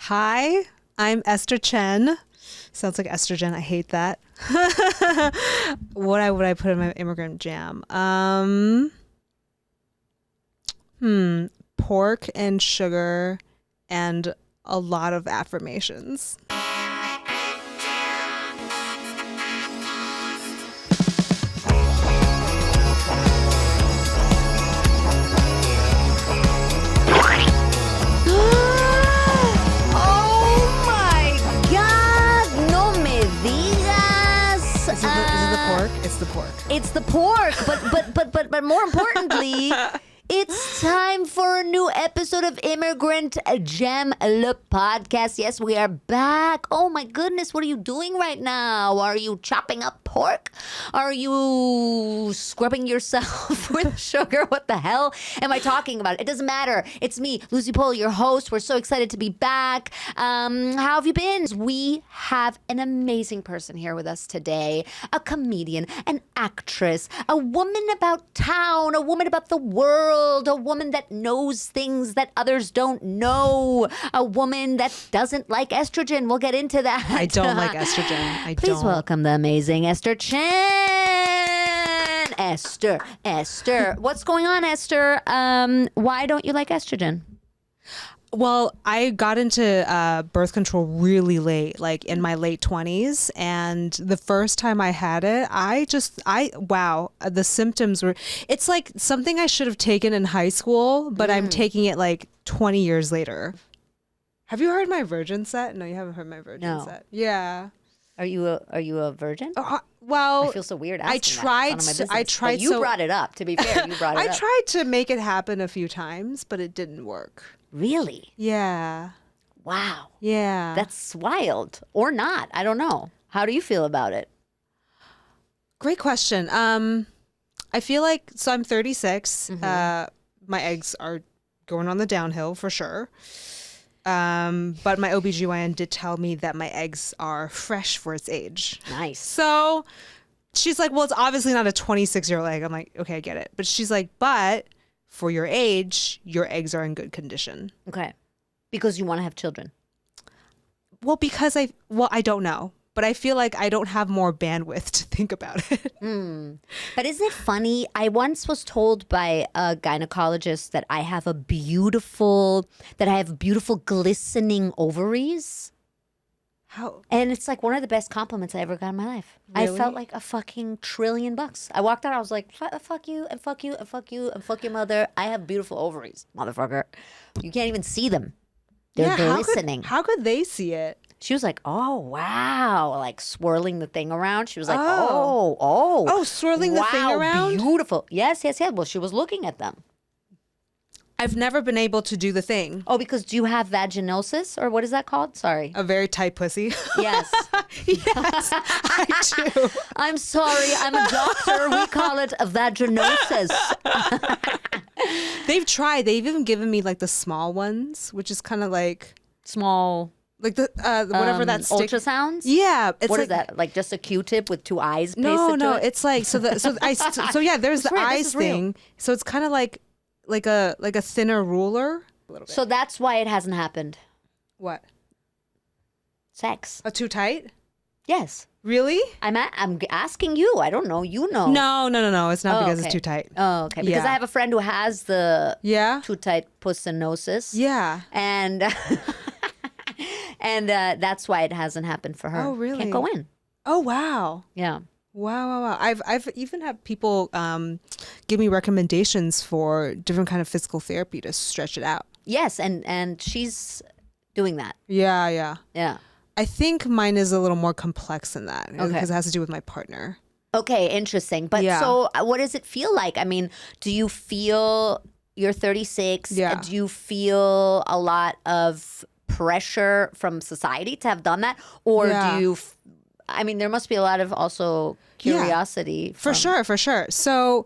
Hi, I'm Esther Chen. Sounds like estrogen. I hate that. What would I put in my immigrant jam? Pork and sugar and a lot of affirmations. It's the pork. It's the pork, but more importantly, it's time for a new episode of Immigrant Gem Le Podcast. Yes, we are back. Oh my goodness, what are you doing right now? Are you chopping up pork? Are you scrubbing yourself with sugar? What the hell am I talking about? It doesn't matter. It's me, Lucie, your host. We're so excited to be back. How have you been? We have an amazing person here with us today. A comedian, an actress, a woman about town, a woman about the world, a woman that knows things that others don't know, a woman that doesn't like estrogen. We'll get into that. I don't like estrogen. Please welcome the amazing Esther Chen. Esther. What's going on, Esther? Why don't you like estrogen? Well, I got into birth control really late, like in my late 20s. And the first time I had it, wow, the symptoms were, it's like something I should have taken in high school, but I'm taking it like 20 years later. Have you heard my virgin set? No, you haven't heard my virgin set. Yeah. Are you a virgin? Well, I feel so weird asking I tried. But you brought it up. To be fair, you brought it up. I tried to make it happen a few times, but it didn't work. Really? Yeah. Wow. Yeah. That's wild. Or not. I don't know. How do you feel about it? Great question. I feel like, so I'm 36. My eggs are going on the downhill for sure. But my OBGYN did tell me that my eggs are fresh for its age. Nice. So she's like, well, it's obviously not a 26-year-old egg. I'm like, okay, I get it. But she's like, but for your age, your eggs are in good condition. Okay. Because you want to have children. Well, because I don't know. But I feel like I don't have more bandwidth to think about it. But isn't it funny? I once was told by a gynecologist that I have beautiful glistening ovaries. How? And it's like one of the best compliments I ever got in my life. Really? I felt like a fucking $1 trillion. I walked out, I was like, fuck you, and fuck you, and fuck you, and fuck your mother. I have beautiful ovaries, motherfucker. You can't even see them. They're glistening. How could they see it? She was like, oh, wow. Like swirling the thing around. She was like, swirling the thing around? Beautiful. Yes. Well, she was looking at them. I've never been able to do the thing. Oh, because do you have vaginosis? Or what is that called? Sorry. A very tight pussy. Yes. Yes, I do. I'm sorry. I'm a doctor. We call it a vaginosis. They've tried. They've even given me like the small ones, which is kind of like... Small... Like the whatever that stick. Ultrasounds? Yeah. It's what is that? Like just a Q-tip with two eyes pasted No. to it? It's like so there's the eyes thing. So it's kind of like a thinner ruler. A little bit. So that's why it hasn't happened. What? Sex. Too tight? Yes. Really? I'm asking you. I don't know. You know. No. It's not because it's too tight. Oh, okay. Because I have a friend who has the too tight pussinosis. Yeah. And and that's why it hasn't happened for her. Oh, really? Can't go in. Oh, wow. Yeah. Wow. I've even had people give me recommendations for different kind of physical therapy to stretch it out. Yes, and she's doing that. Yeah. I think mine is a little more complex than that because it has to do with my partner. Okay, interesting. But so what does it feel like? I mean, do you feel you're 36? Yeah. Do you feel a lot of pressure from society to have done that? Or do you, I mean, there must be a lot of also curiosity. For sure. So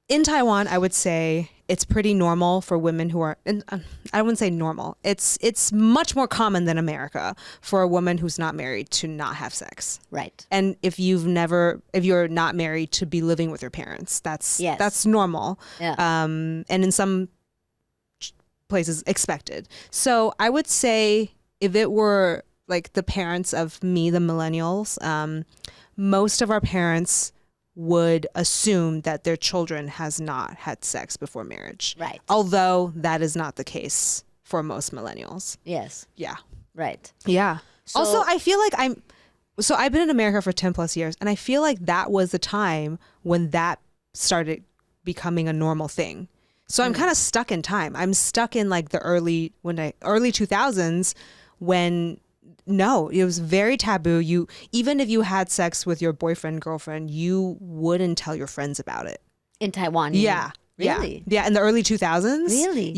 in Taiwan, I would say it's pretty normal for women who are, and I wouldn't say normal. It's much more common than America for a woman who's not married to not have sex. Right. And if you're not married, to be living with your parents, that's normal. Yeah. And in some places expected. So I would say if it were like the parents of me, the millennials, most of our parents would assume that their children has not had sex before marriage. Right. Although that is not the case for most millennials. Yes. Yeah. Right. Yeah. So- also, I feel like I've been in America for 10 plus years, and I feel like that was the time when that started becoming a normal thing. So I'm kind of stuck in time. I'm stuck in like the early 2000s when no, it was very taboo. Even if you had sex with your boyfriend, girlfriend, you wouldn't tell your friends about it. In Taiwan. You Yeah. mean? Really? Yeah. In the early 2000s. Really?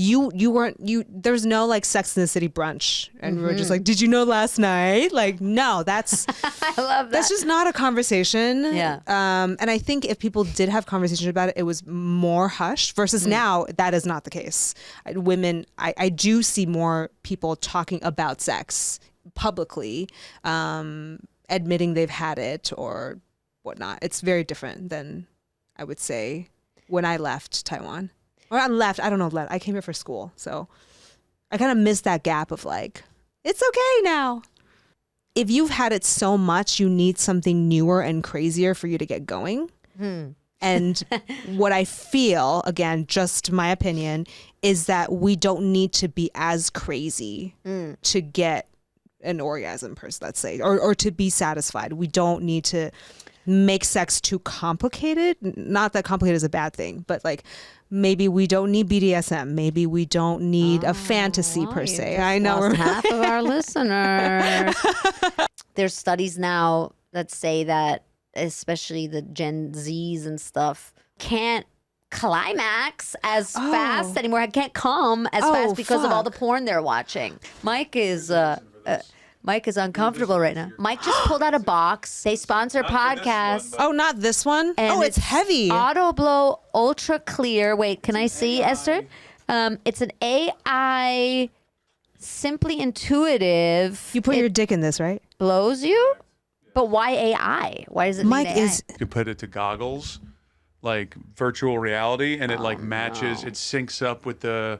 There's no like Sex in the City brunch. And we were just like, did you know last night? Like, no, that's, I love that. that's just not a conversation. Yeah. And I think if people did have conversations about it, it was more hushed versus now that is not the case. Women, I do see more people talking about sex publicly, admitting they've had it or whatnot. It's very different than I would say when I left Taiwan. Or I don't know, I came here for school. So I kind of missed that gap of like, it's okay now. If you've had it so much, you need something newer and crazier for you to get going. And what I feel, again, just my opinion, is that we don't need to be as crazy to get an orgasm, let's say, or to be satisfied. We don't need to make sex too complicated. Not that complicated is a bad thing, but like maybe we don't need BDSM. Maybe we don't need a fantasy per se. I know Lost half of our listeners. There's studies now that say that especially the Gen Zs and stuff can't climax as fast anymore. Can't come as fast because of all the porn they're watching. Mike is uncomfortable right now. Mike just pulled out a box. They sponsor podcasts. Oh, not this one? And It's heavy. Auto Blow Ultra Clear. Wait, can I see, Esther? It's an AI, simply intuitive. You put your dick in this, right? Blows you? But why AI? Why does it need Mike AI? is... You could put it to goggles, like virtual reality, and it like matches. It syncs up with the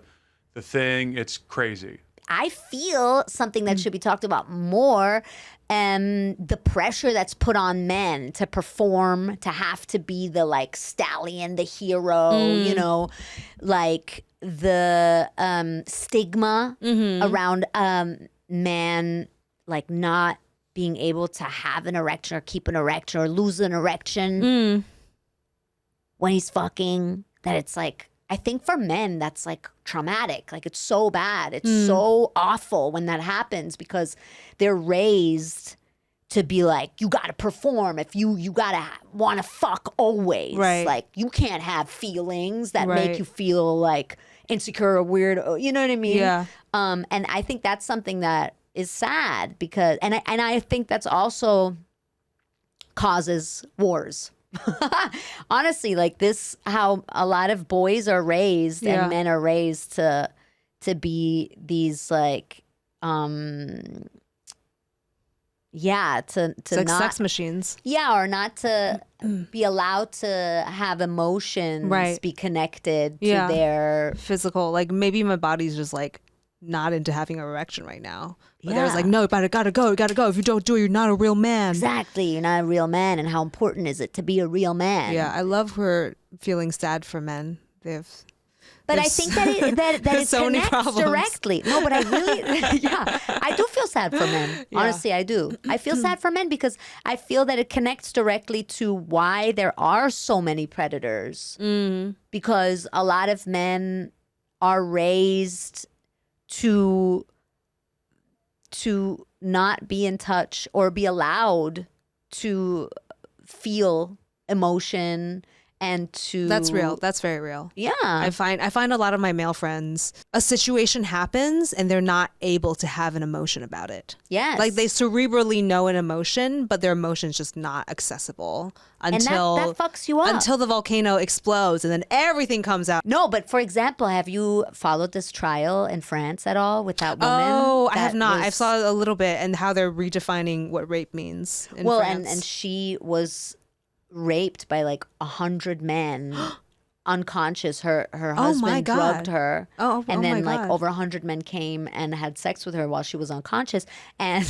thing. It's crazy. I feel something that should be talked about more, the pressure that's put on men to perform, to have to be the like stallion, the hero, you know, like the stigma around man like not being able to have an erection or keep an erection or lose an erection when he's fucking, that it's like, I think for men, that's like traumatic. Like it's so bad. It's so awful when that happens because they're raised to be like, you got to perform. If you got to want to fuck always. Right. Like you can't have feelings that make you feel like insecure or weird. You know what I mean? Yeah. And I think that's something that is sad because, and I think that's also causes wars. Honestly, like this, how a lot of boys are raised and men are raised to be these like, to It's like not sex machines. or not to be allowed to have emotions be connected to their Physical. Like maybe my body's just like not into having an erection right now. But Yeah. there's like, no, you gotta go. If you don't do it, you're not a real man. exactly. You're not a real man, and how important is it to be a real man? Yeah, I love her feeling sad for men. But But I think that it there's so many connects problems. directly. No, but I really, I do feel sad for men. Honestly, I do. I feel sad for men because I feel that it connects directly to why there are so many predators. Because a lot of men are raised to not be in touch or be allowed to feel emotion and to That's real. That's very real. Yeah. I find a lot of my male friends, a situation happens and they're not able to have an emotion about it. Yes. Like they cerebrally know an emotion, but their emotion's just not accessible until and that fucks you up. until the volcano explodes and then everything comes out. No, but for example, have you followed this trial in France at all with that woman? Oh, I that have not. I was- saw a little bit and how they're redefining what rape means in well, France. and she was raped by like 100 men unconscious. Her my husband God. drugged her. Oh, and oh then my like God. over 100 men came and had sex with her while she was unconscious. And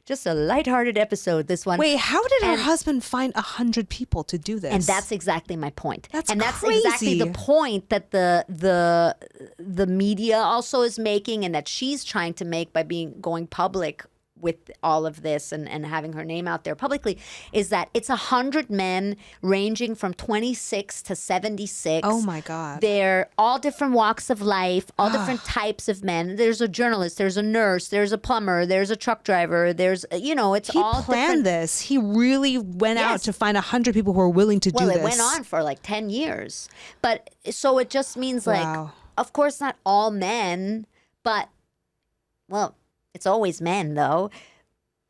just a lighthearted episode, this one. Wait, how did her And- husband find 100 people to do this? And that's exactly my point. That's and that's exactly the crazy. point that the media also is making, and that she's trying to make by going public with all of this and having her name out there publicly, is that it's 100 men ranging from 26 to 76. Oh my God. They're all different walks of life, all different types of men. There's a journalist, there's a nurse, there's a plumber, there's a truck driver, there's, it's He all planned different. this. He really went out Yes. to find 100 people who are willing to do Well, this. it went on for like 10 years. But so it just means like, Wow. of course, not all men, but, well, it's always men though.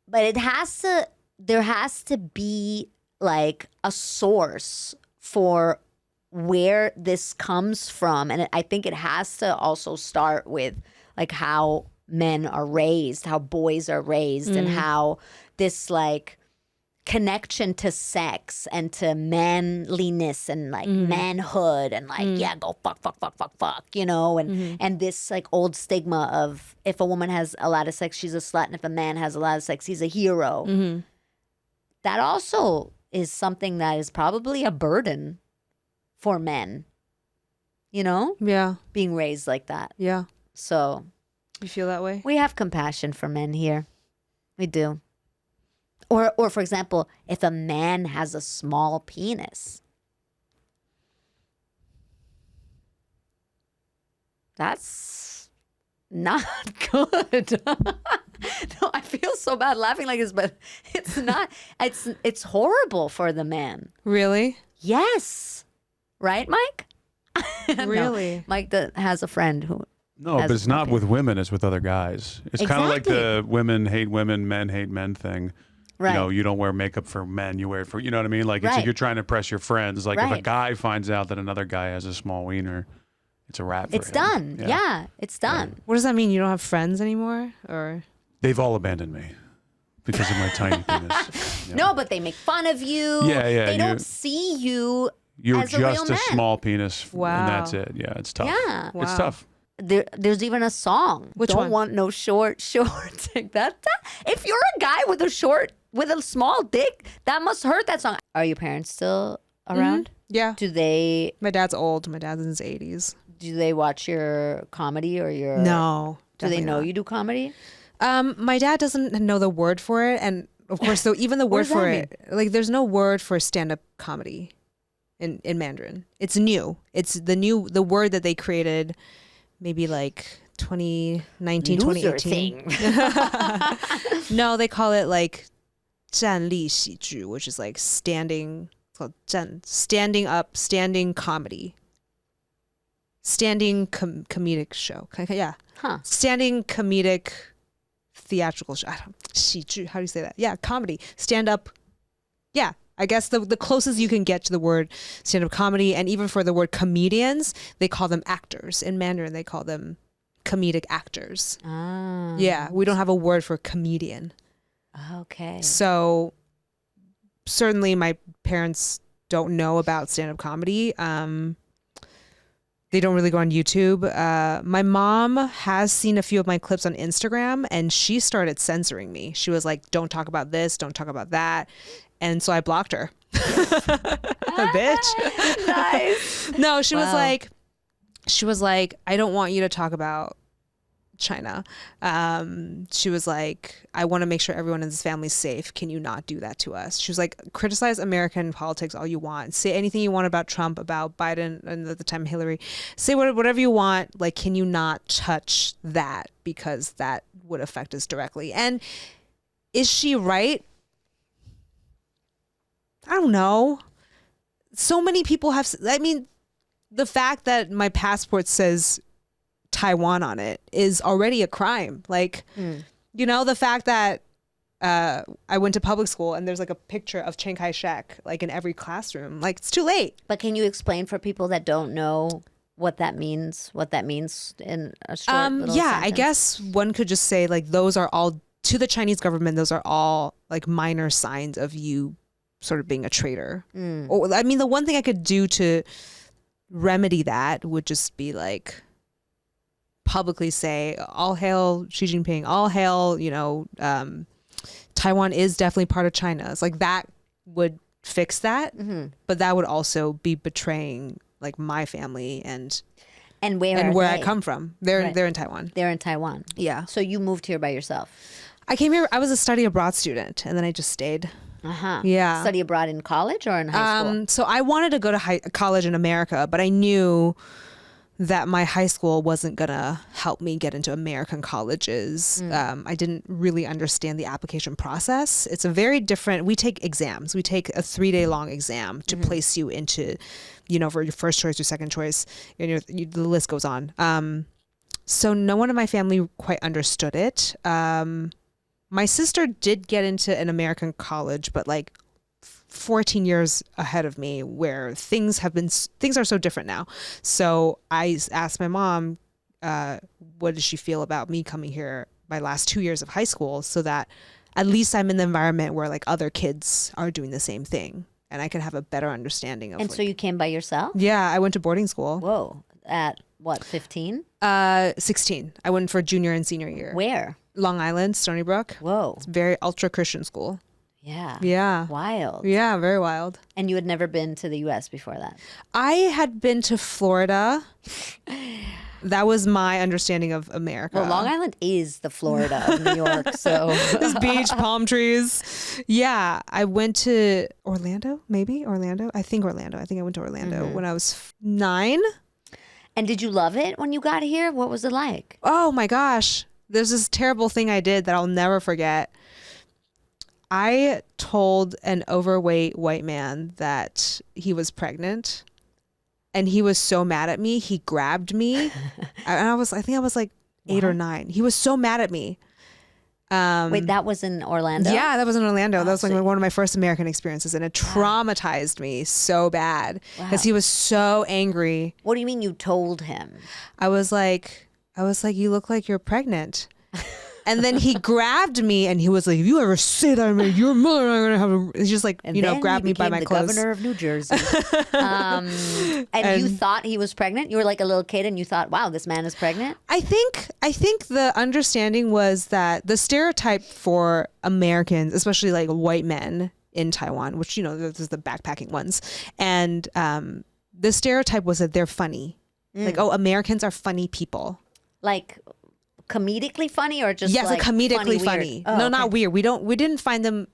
But there has to be like a source for where this comes from. And I think it has to also start with like how men are raised, how boys are raised, and how this like connection to sex and to manliness and like manhood and like go fuck, and this like old stigma of if a woman has a lot of sex, she's a slut, and if a man has a lot of sex, he's a hero. That also is something that is probably a burden for men, Yeah. being raised like that. Yeah. So You feel that way? we have compassion for men here. We do. Or for example, if a man has a small penis, that's not good. No, I feel so bad laughing like this, but it's not. It's horrible for the man. Really? Yes, right, Mike? No, Really? Mike has a friend who. No, has but it's a not penis. with women. It's with other guys. It's kind of like Exactly. the women hate women, men hate men thing. Right. You don't wear makeup for men. You wear it for, you know what I mean? Like, it's Right. if you're trying to impress your friends. Like, if a Right. guy finds out that another guy has a small wiener, it's a wrap for It's him. done. Yeah, it's done. What does that mean? You don't have friends anymore? Or They've all abandoned me because of my tiny penis. Yeah. No, but they make fun of you. Yeah, yeah, They you- don't see you You're as a real just a man. small penis, Wow. and that's it. Yeah, it's tough. Yeah. It's Wow. tough. There's even a song. Which Don't one? want no shorts. Like that. If you're a guy with a small dick, that must hurt. That song. Are your parents still around? yeah. Do they My dad's old. My dad's in his 80s. watch your comedy or your? No. Do they definitely know not. you do comedy? My dad doesn't know the word for it, and of course, though, even the What word does that for mean? it, like, there's no word for stand-up comedy in Mandarin. It's new. It's the word that they created, maybe like 2019, Loser 2018. thing. No, they call it like 站立喜剧, which is like standing, called standing up, standing comedy, standing comedic show. Yeah. Huh. Standing comedic theatrical show. 喜剧, how do you say that? Yeah, comedy. Stand up. Yeah, I guess the closest you can get to the word stand up comedy, and even for the word comedians, they call them actors. In Mandarin, they call them comedic actors. Ah. Yeah, we don't have a word for comedian. Okay. So certainly my parents don't know about stand up comedy. They don't really go on YouTube. My mom has seen a few of my clips on Instagram, and she started censoring me. She was like, don't talk about this, don't talk about that. And so I blocked her. Bitch. Nice. No, she was Wow. like, I don't want you to talk about China. She was like, I want to make sure everyone in this family is safe. Can you not do that to us? She was like, criticize American politics all you want. Say anything you want about Trump, about Biden, and at the time Hillary. Say whatever you want. Like, can you not touch that, because that would affect us directly? And is she right? I don't know. So many people have, I mean, the fact that my passport says Taiwan on it is already a crime. Like, the fact that I went to public school and there's like a picture of Chiang Kai-shek like in every classroom. Like, it's too late. But can you explain for people that don't know what that means? What that means in a short little Yeah, I sentence? guess one could just say like those are all, to the Chinese government, those are all like minor signs of you sort of being a traitor. Or, I mean, the one thing I could do to remedy that would just be like publicly say, all hail Xi Jinping, all hail, Taiwan is definitely part of China. It's like that would fix that, but that would also be betraying like my family and where I come from. They're in Taiwan. They're in Taiwan. Yeah. So you moved here by yourself. I came here. I was a study abroad student, and then I just stayed. Yeah. Study abroad in college or in high school? So I wanted to go to college in America, but I knew that my high school wasn't gonna help me get into American colleges. I didn't really understand the application process. It's a very different. We take exams. We take a 3-day long exam to place you into, for your first choice or second choice. The list goes on. So no one in my family quite understood it. My sister did get into an American college, but like 14 years ahead of me, where things are so different now. So I asked my mom, what does she feel about me coming here my last 2 years of high school, so that at least I'm in the environment where like other kids are doing the same thing and I can have a better understanding of. And so you came by yourself? Yeah, I went to boarding school. Whoa. At what, 15? 16. I went for junior and senior year. Where? Long Island, Stony Brook. Whoa. It's very ultra Christian school. Yeah. Yeah. Wild. Yeah, very wild. And you had never been to the U.S. before that? I had been to Florida. That was my understanding of America. Well, Long Island is the Florida of New York, so. This beach, palm trees. Yeah. I went to Orlando, maybe? Orlando? I think Orlando. I think I went to Orlando when I was 9. And did you love it when you got here? What was it like? Oh my gosh. There's this terrible thing I did that I'll never forget. I told an overweight white man that he was pregnant, and he was so mad at me. He grabbed me. And I think I was like 8 or 9. He was so mad at me. Wait, that was in Orlando? Yeah, that was in Orlando. That was like one of my first American experiences, and it traumatized me so bad because he was so angry. What do you mean you told him? I was like, you look like you're pregnant. And then he grabbed me and he was like, if you ever say that to me, your mother and I are going to have a... He's just like, grabbed me by my clothes. Governor of New Jersey. and you thought he was pregnant? You were like a little kid and you thought, wow, this man is pregnant? I think the understanding was that the stereotype for Americans, especially like white men in Taiwan, which, there's the backpacking ones. And the stereotype was that they're funny. Like, oh, Americans are funny people. Like... comedically funny or just yes, like comedically funny. Oh, no, okay. Not weird. We didn't find them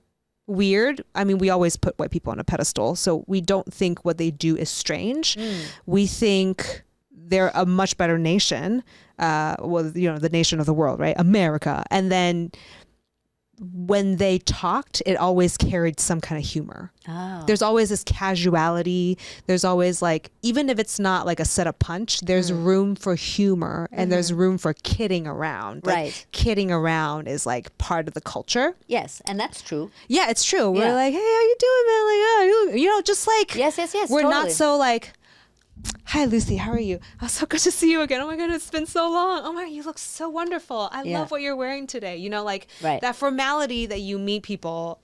weird. I mean, we always put white people on a pedestal, so we don't think what they do is strange. We think they're a much better nation. The nation of the world, right? America. And then when they talked, it always carried some kind of humor. Oh. There's always this casuality. There's always like, even if it's not like a set up punch, there's room for humor and there's room for kidding around. Like, right. Kidding around is like part of the culture. Yes, and that's true. Yeah, it's true. Yeah. We're like, hey, how you doing, man? Like, oh, just like, yes. We're totally. not so like, hi, Lucie, how are you? Oh, so good to see you again. Oh my God, it's been so long. Oh my God, you look so wonderful. I love what you're wearing today. Right. That formality that you meet people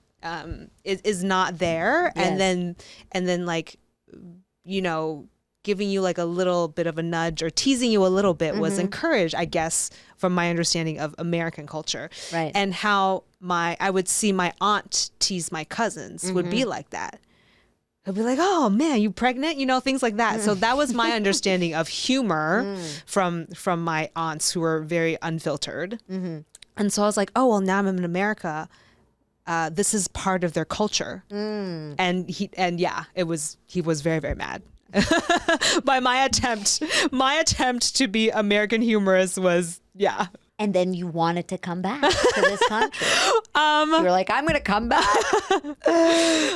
is not there. Yes. And then like, giving you like a little bit of a nudge or teasing you a little bit was encouraged, I guess, from my understanding of American culture. Right. And how I would see my aunt tease my cousins would be like that. I'd be like, oh man, you pregnant? Things like that. So that was my understanding of humor from my aunts who were very unfiltered. And so I was like, oh, well, now I'm in America. This is part of their culture. And he was very, very mad. By my attempt to be American humorous was, yeah. And then you wanted to come back to this country. You were like, I'm going to come back. I'm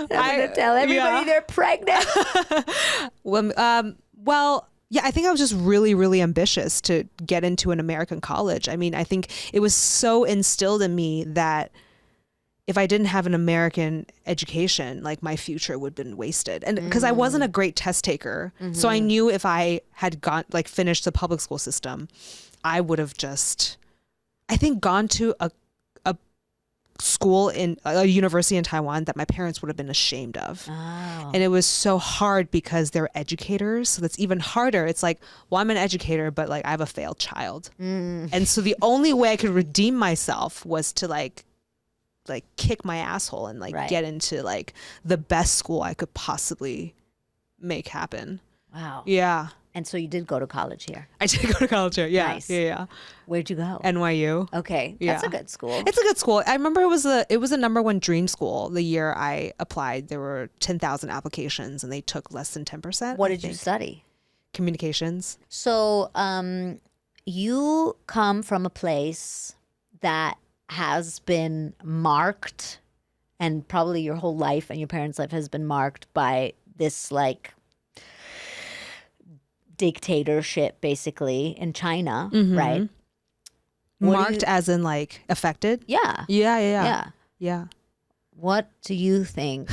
going to tell everybody they're pregnant. Well, yeah, I think I was just really, really ambitious to get into an American college. I mean, I think it was so instilled in me that if I didn't have an American education, like my future would have been wasted. And because I wasn't a great test taker. So I knew if I had finished the public school system, I would have just, I think, gone to a school in a university in Taiwan that my parents would have been ashamed of. Oh. And it was so hard because they're educators. So that's even harder. It's like, well, I'm an educator, but like I have a failed child. And so the only way I could redeem myself was to like kick my asshole and like get into like the best school I could possibly make happen. Wow. Yeah. And so you did go to college here. I did go to college here. Yeah. Nice. Yeah. Where'd you go? NYU. Okay. That's a good school. It's a good school. I remember it was a #1 dream school. The year I applied, there were 10,000 applications and they took less than 10%. What did you study? Communications. So you come from a place that has been marked, and probably your whole life and your parents' life has been marked by this like dictatorship basically in China, right? Marked as in like affected? Yeah. Yeah. What do you think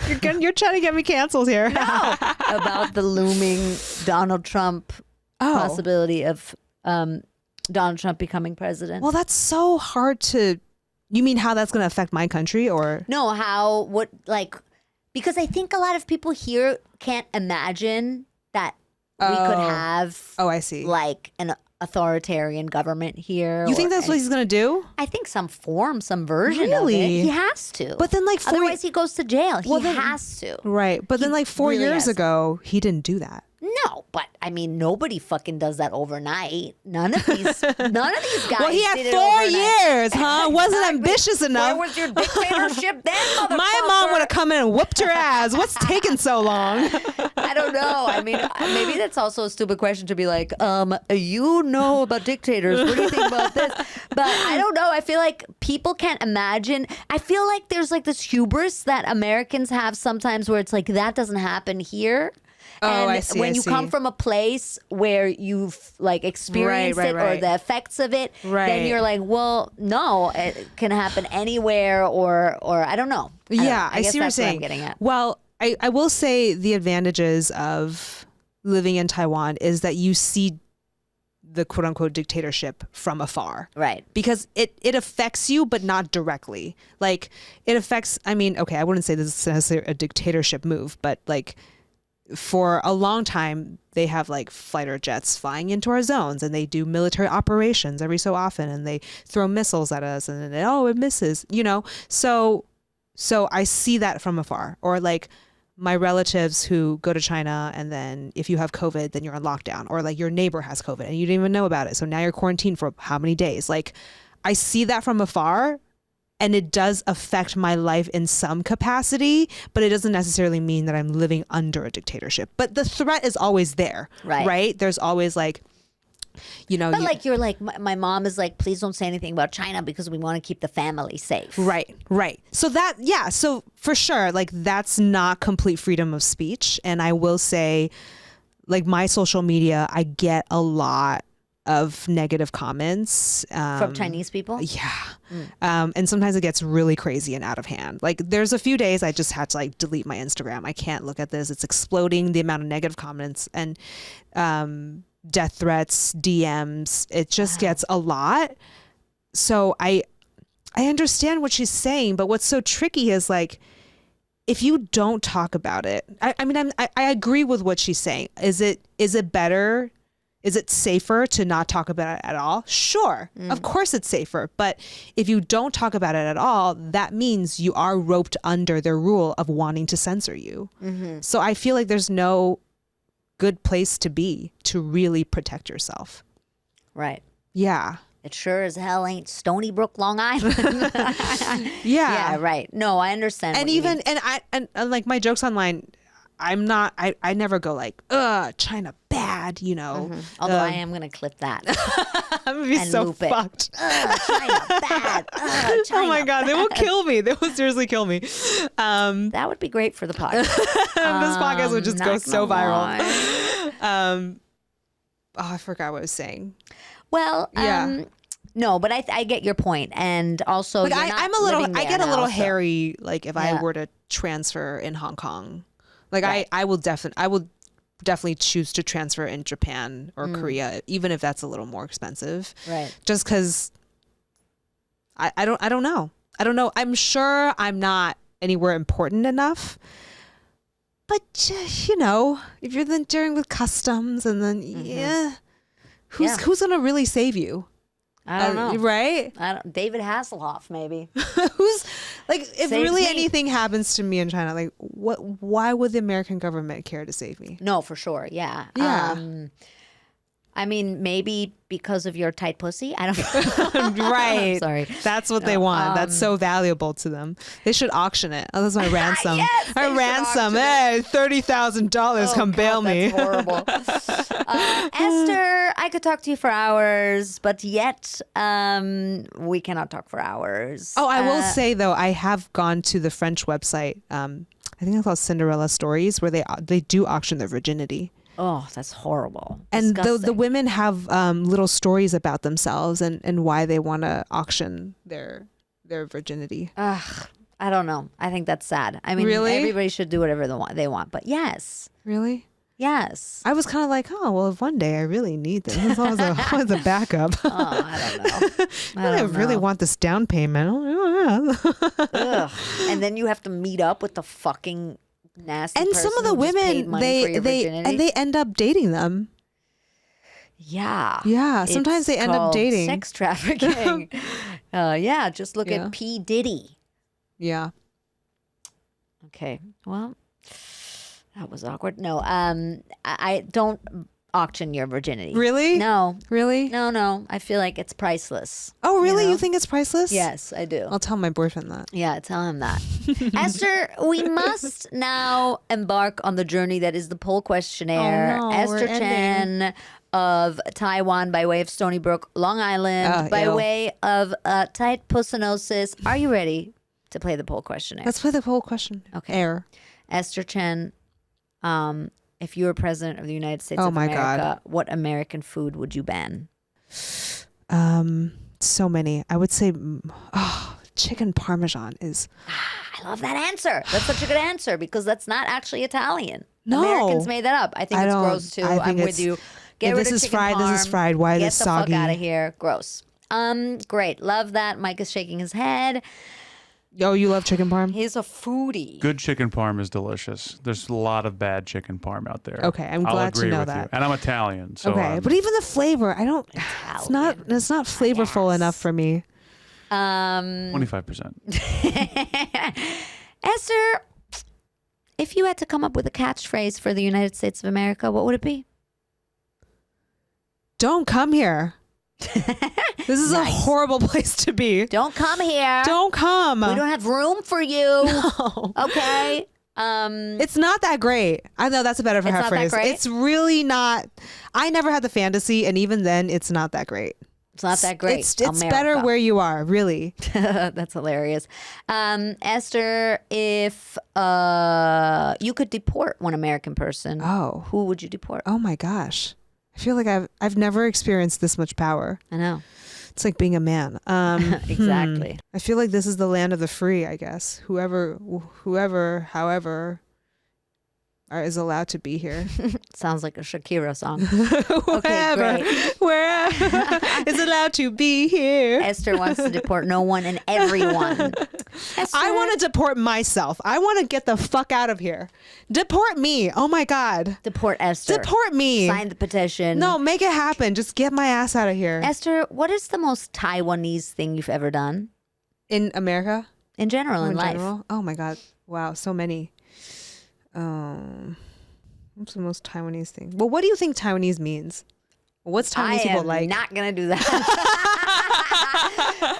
You're trying to get me canceled here. about the looming Donald Trump possibility of Donald Trump becoming president? Well, that's so hard to. You mean how that's going to affect my country, or No, because I think a lot of people here can't imagine that we could have I see. like an authoritarian government here. You think that's what he's going to do? I think some version of Really? it. He has to. But then like otherwise he goes to jail. He has to. Right. But then like 4 really years has to. ago, he didn't do that. No, but I mean, nobody fucking does that overnight. None of these guys. Well, he had did it 4 overnight. years, huh? Wasn't Exactly. ambitious enough. Where was your dictatorship then, motherfucker? My mom would have come in and whooped her ass. What's taking so long? I don't know. I mean, maybe that's also a stupid question to be like, you know about dictators. What do you think about this? But I don't know. I feel like people can't imagine. I feel like there's like this hubris that Americans have sometimes where it's like, that doesn't happen here. And I see. when you come from a place where you've like experienced it or the effects of it, then you're like, well, no, it can happen anywhere or I don't know. I guess see what you're that's saying. I'm getting at. Well, I will say the advantages of living in Taiwan is that you see the quote unquote dictatorship from afar. Right. Because it affects you, but not directly. Like it affects, I mean, okay, I wouldn't say this is necessarily a dictatorship move, but like for a long time, they have like fighter jets flying into our zones and they do military operations every so often and they throw missiles at us and then, it misses, you know? So I see that from afar. Or like my relatives who go to China and then if you have COVID, then you're on lockdown, or like your neighbor has COVID and you didn't even know about it. So now you're quarantined for how many days? Like I see that from afar. And it does affect my life in some capacity, but it doesn't necessarily mean that I'm living under a dictatorship. But the threat is always there, right? There's always like, you know. But like you're like, my mom is like, please don't say anything about China because we want to keep the family safe. Right. So so for sure, like that's not complete freedom of speech. And I will say, like my social media, I get a lot of negative comments from Chinese people. Yeah. And sometimes it gets really crazy and out of hand. Like there's a few days I just had to like delete my Instagram. I can't look at this. It's exploding, the amount of negative comments and death threats, DMs. It just gets a lot. So I understand what she's saying, but what's so tricky is like, if you don't talk about it, I mean, I agree with what she's saying. Is it better? Is it safer to not talk about it at all? Sure. Of course it's safer. But if you don't talk about it at all, that means you are roped under their rule of wanting to censor you. So I feel like there's no good place to be to really protect yourself. Right. Yeah. It sure as hell ain't Stony Brook, Long Island. Yeah. Yeah, right. No, I understand. And even, and like my jokes online, I'm not, I never go like, China bad, you know. Although I am going to clip that. I'm going to be so loop it. fucked. China bad. China Oh my God, they will kill me. They will seriously kill me. That would be great for the podcast. This podcast would just go not so gonna viral. lie. I forgot what I was saying. Well, Yeah. no, but I get your point. And also, Like you're not I'm a little, living I there get a little now, so- hairy. Like if Yeah. I were to transfer in Hong Kong, like Right. I will definitely choose to transfer in Japan or Korea, even if that's a little more expensive. Right. Just because I don't know. I don't know. I'm sure I'm not anywhere important enough. But, you know, if you're then dealing with customs and then, who's going to really save you? I don't know. Right? David Hasselhoff, maybe. Who's like, if Saves really me. anything happens to me in China, like, why would the American government care to save me? No, for sure. Yeah. Yeah. I mean, maybe because of your tight pussy. I don't know. Right. Sorry. That's what they want. That's so valuable to them. They should auction it. Oh, that's my ransom. Yes, they my should ransom. auction it. Hey, $30,000. Come bail me. That's horrible. Esther, I could talk to you for hours, but yet we cannot talk for hours. Oh, I will say though, I have gone to the French website. I think it's called Cinderella Stories, where they do auction their virginity. Oh, that's horrible. And the Disgusting. women have little stories about themselves and why they want to auction their virginity. Ugh, I don't know. I think that's sad. I mean, Really? everybody should do whatever they want. But yes. Really? Yes. I was kind of like, oh, well, if one day I really need this, as long as a backup. Oh, I don't know. I really want this down payment. Ugh. And then you have to meet up with the fucking nasty And some of the person who just paid women, money for your virginity. they end up dating them. Yeah. Yeah, sometimes they end up called dating. sex trafficking. Yeah, just look Yeah. at P. Diddy. Yeah. Okay. Well, that was awkward. No, I don't auction your virginity. Really? No. Really? No. I feel like it's priceless. Oh, really? know? You think it's priceless? Yes, I do. I'll tell my boyfriend that. Yeah, tell him that. Esther, we must now embark on the journey that is the poll questionnaire. Oh, no, Esther we're Chen of Taiwan by way of Stony Brook, Long Island, by ew. way of tight pussinosis. Are you ready to play the poll questionnaire? Let's play the whole question. Okay. Air. Esther Chen, if you were president of the United States Oh of my America, God. what American food would you ban? So many. I would say, chicken parmesan is. I love that answer. That's such a good answer because that's not actually Italian. No. Americans made that up. I think I it's don't- gross too. I think I'm with it's- you. Yeah, Get rid this of is chicken fried, this is parm. fried. Why Get this the soggy? fuck out of here. Gross. Great. Love that. Mike is shaking his head. Oh, you love chicken parm? He's a foodie. Good chicken parm is delicious. There's a lot of bad chicken parm out there. Okay, I'm I'll glad to agree know with that. You. And I'm Italian, so Okay, but even the flavor, I don't. It's not flavorful enough for me. 25%. Esther, if you had to come up with a catchphrase for the United States of America, what would it be? Don't come here. This is a horrible place to be. Don't come here. Don't come. We don't have room for you. No. Okay. It's not that great. I know that's a better It's not that phrase. great? It's really not. I never had the fantasy, and even then, it's not that great. It's not that great. It's better America. where you are, really. That's hilarious. Esther, if you could deport one American person, Oh. who would you deport? Oh my gosh. I feel like I've never experienced this much power. I know. It's like being a man. Exactly. I feel like this is the land of the free, I guess. Whoever, however, is allowed to be here. Sounds like a Shakira song. Wherever is allowed to be here. Esther wants to deport no one and everyone. Esther, I want to deport myself. I want to get the fuck out of here. Deport me. Oh my God. deport Esther. Deport me. Sign the petition. No, make it happen. Just get my ass out of here. Esther, what is the most Taiwanese thing you've ever done In America? in general in life? General? Oh my God. Wow, so many. What's the most Taiwanese thing? Well, what do you think Taiwanese means? What's Taiwanese people like? I'm not gonna do that.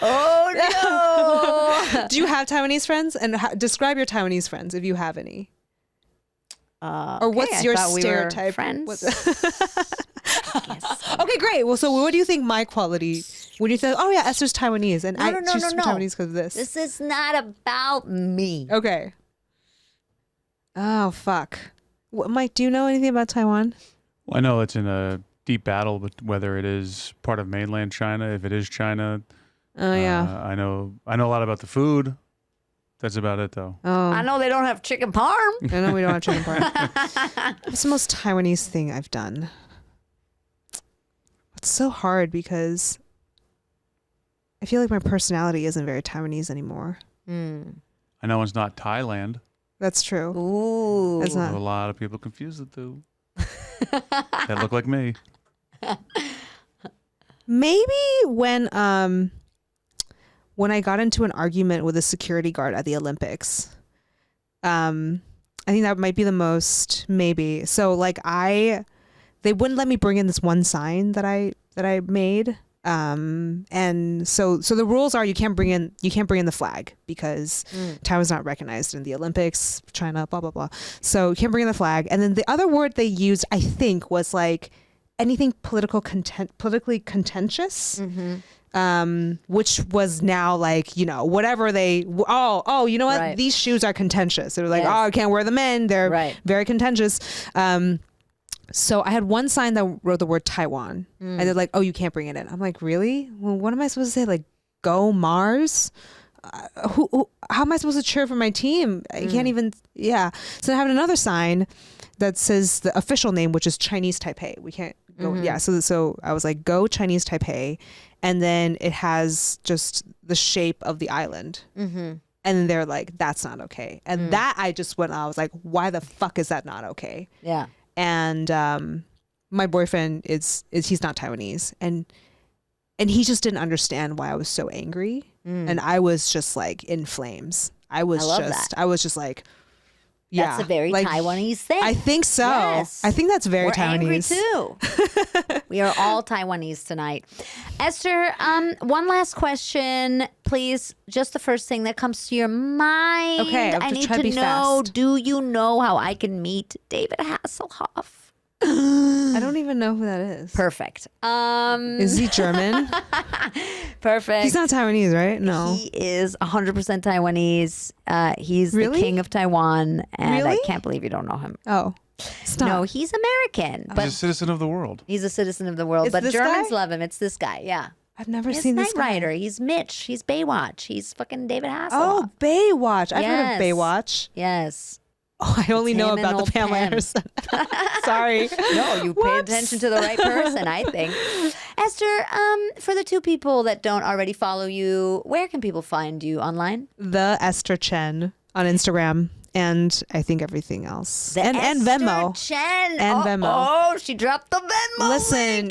Oh no! Do you have Taiwanese friends? And describe your Taiwanese friends if you have any. Or what's I your thought we were stereotype? friends? Okay, great. Well, so what do you think my quality? When you say, "Oh yeah, Esther's Taiwanese," and No. she's Taiwanese because of this. This is not about me. Okay. Oh fuck. What, Mike? Do you know anything about Taiwan? Well, I know it's in a deep battle with whether it is part of mainland China. If it is China, Oh yeah. I know a lot about the food. That's about it, though. Oh, I know they don't have chicken parm. I know we don't have chicken parm. What's the most Taiwanese thing I've done? It's so hard because I feel like my personality isn't very Taiwanese anymore. I know it's not Thailand. That's true. Ooh. It's A not. lot of people confuse the two. That look like me. Maybe when I got into an argument with a security guard at the Olympics. I think that might be the most, maybe. So like they wouldn't let me bring in this one sign that I made. And so the rules are you can't bring in the flag because Taiwan's not recognized in the Olympics, China, blah blah blah. So you can't bring in the flag. And then the other word they used, I think, was like anything politically contentious. Which was now like, you know, whatever they, you know what? Right. These shoes are contentious. They were like, I can't wear them in. They're very contentious. So I had one sign that wrote the word Taiwan. And they're like, you can't bring it in. I'm like, really? Well, what am I supposed to say? Like, go Mars? How am I supposed to cheer for my team? I can't even, So I have another sign that says the official name, which is Chinese Taipei. We can't go, So I was like, go Chinese Taipei. And then it has just the shape of the island. And then they're like, that's not okay. And that I was like, why the fuck is that not okay? Yeah. And my boyfriend he's not Taiwanese. And he just didn't understand why I was so angry. And I was just like in flames. I was just like, yeah. That's a very like, Taiwanese thing. I think so. Yes. I think that's very We're Taiwanese. angry too. We are all Taiwanese tonight. Esther, one last question, please. Just the first thing that comes to your mind. Okay, I need try to be know, fast. do you know how I can meet David Hasselhoff? I don't even know who that is. Perfect. Is he German? Perfect. He's not Taiwanese, right? No. He is 100% Taiwanese. He's Really? the king of Taiwan, and I Really? can't believe you don't know him. Oh, stop. No, he's American, He's but a citizen of the world. he's a citizen of the world. It's But this Germans guy? love him. It's this guy, yeah. I've never He's seen Knight this guy. Rider. He's Mitch. He's Baywatch. He's fucking David Hasselhoff. Oh, Baywatch. I've heard Yes. of Baywatch. Yes. Oh, I only know him and about the old Pamela Pam. Anderson. Sorry. No, you pay Whoops. attention to the right person, I think. Esther, for the two people that don't already follow you, where can people find you online? The Esther Chen on Instagram and I think everything else. The and Venmo. Esther Chen. And Venmo. Oh, she dropped the Venmo. Listen,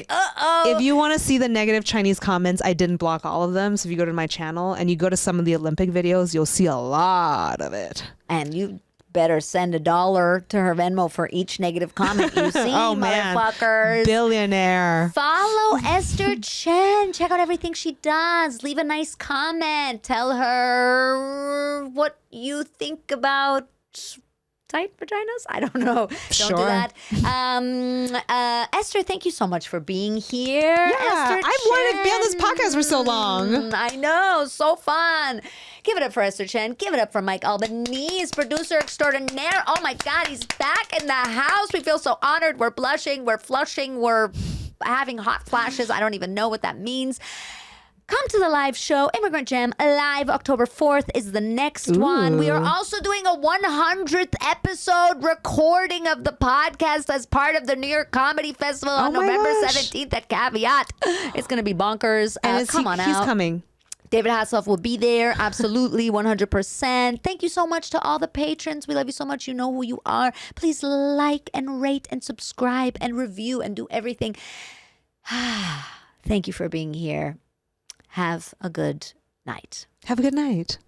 if you want to see the negative Chinese comments, I didn't block all of them. So if you go to my channel and you go to some of the Olympic videos, you'll see a lot of it. And you better send $1 to her Venmo for each negative comment you see, Oh, man. motherfuckers. Billionaire. Follow Esther Chen. Check out everything she does. Leave a nice comment. Tell her what you think about tight vaginas. I don't know. Don't do Sure. that. Esther, thank you so much for being here. Yeah, Esther I've wanted to be on this podcast for so long. I know. So fun. Give it up for Esther Chen. Give it up for Mike Albanese, producer extraordinaire. Oh my God, he's back in the house. We feel so honored. We're blushing. We're flushing. We're having hot flashes. I don't even know what that means. Come to the live show. Immigrant Jam Live, October 4th is the next one. We are also doing a 100th episode recording of the podcast as part of the New York Comedy Festival on Oh my November gosh. 17th at Caveat. It's going to be bonkers. And Come on he's out. coming. David Hasselhoff will be there. Absolutely, 100%. Thank you so much to all the patrons. We love you so much. You know who you are. Please like and rate and subscribe and review and do everything. Thank you for being here. Have a good night. Have a good night.